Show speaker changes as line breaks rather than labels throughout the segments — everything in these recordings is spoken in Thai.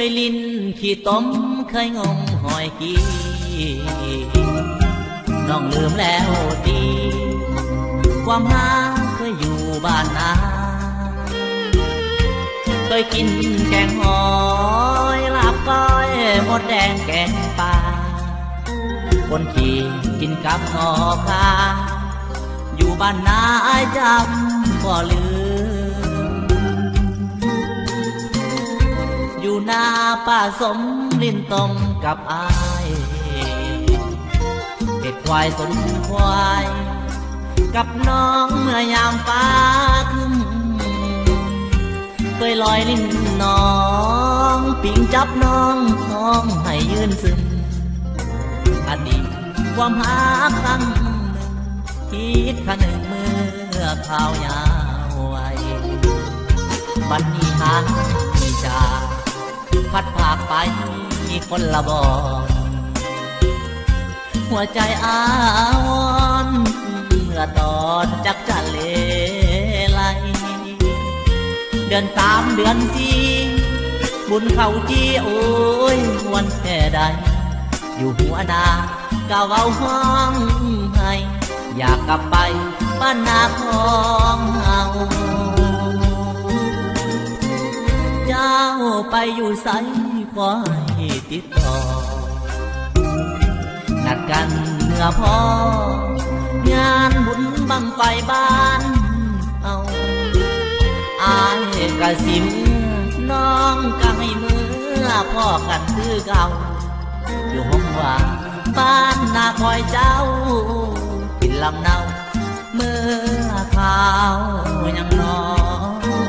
ยลิ้นขี้ต้มเคยงมหอยกี้น้องลืมแล้วดีความหาเคยอยู่บ้านนาเคยกินแกงหอยลาบก้อยหมดแดงแกงปลาคนขี่กินกับหอคาอยู่บ้านนาจำบ่ลืมอยู่หน้าป้าสมลิ้นต้มกับอายเด็กควายสนควายกับน้องเมื่อยามฟ้าขึ้นเคยลอยลิ้นน้องปิ่งจับน้องน้องให้ยืนซึมอดีตความหาครั้งหนึ่งคิดขนึงเมื่อข่าวยาวไว้บัดนี้หาไม่จาพัดพากไปคนละบอนหัวใจอาวรเมื่อตอนจักจันเลไลเดือน3 เดือน4บุญเข้าจี้โอ้ยวันแค่ใดอยู่หัวนาก็เว้าห้องให้อยากกลับไปบ้านนาของเฮาเจ้าไปอยู่ไสขอให้ติดต่อนัดกันเมื่อพองานบุญบังไฟบ้านเอาอายกะสิมน้องก็ให้เมื่อพ่อกันคือเก่าอยู่ห้องว่าบ้านนาคอยเจ้ากินลำเนาเมื่อข่าวยังน้อย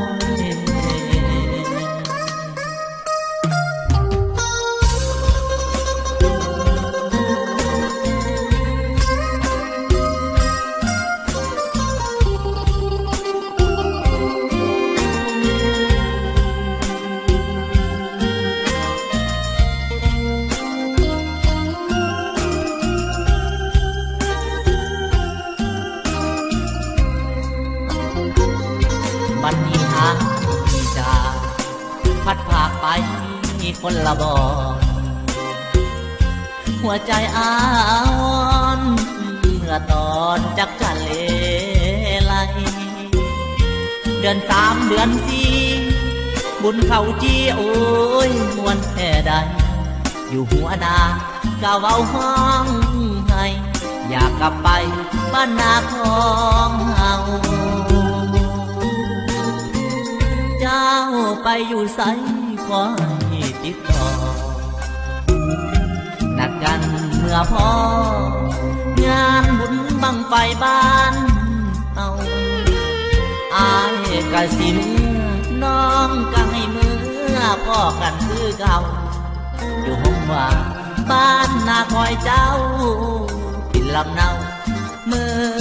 บัดนี้หาที่จะพัดพากไปคนละบอนหัวใจอาวรเมื่อตอนจักจันเลไลเดือน3 เดือน4บุญเข้าจี้โอ้ยมวนแค่ใดอยู่หัวนาก็เว้าห้องให้อยากกลับไปบ้านนาของเฮาเจ้าไปอยู่ไสขอให้ติดต่อนัดกันเมื่อพองานบุญบังไฟบ้านเอาอายกะสิมน้องก็ให้เมื่อพ่อกันคือเก่าอยู่ห้องว่าบ้านนาคอยเจ้ากินลำเนาเมื่อ